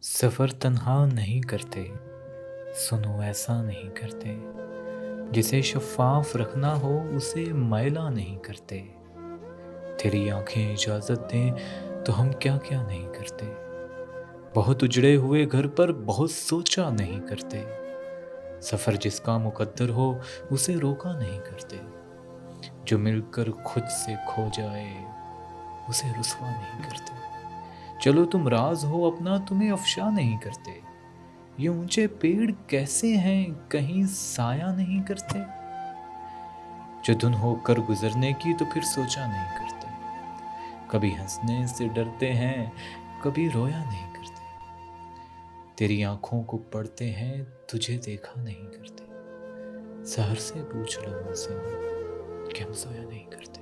सफ़र तन्हा नहीं करते, सुनो ऐसा नहीं करते। जिसे शफ़ाफ़ रखना हो उसे मैला नहीं करते। तेरी आँखें इजाज़त दें तो हम क्या-क्या नहीं करते। बहुत उजड़े हुए घर पर बहुत सोचा नहीं करते। सफ़र जिसका मुक़द्दर हो उसे रोका नहीं करते। जो मिलकर खुद से खो जाए उसे रुसवा नहीं करते। चलो तुम राज़ हो अपना तुम्हें अफ़शा नहीं करते। ये ऊंचे पेड़ कैसे हैं कहीं साया नहीं करते। जो धुन होकर गुजरने की तो फिर सोचा नहीं करते। कभी हंसने से डरते हैं, कभी रोया नहीं करते। तेरी आंखों को पढ़ते हैं, तुझे देखा नहीं करते। सहर से पूछ लो मुझसे कि हम सोया नहीं करते।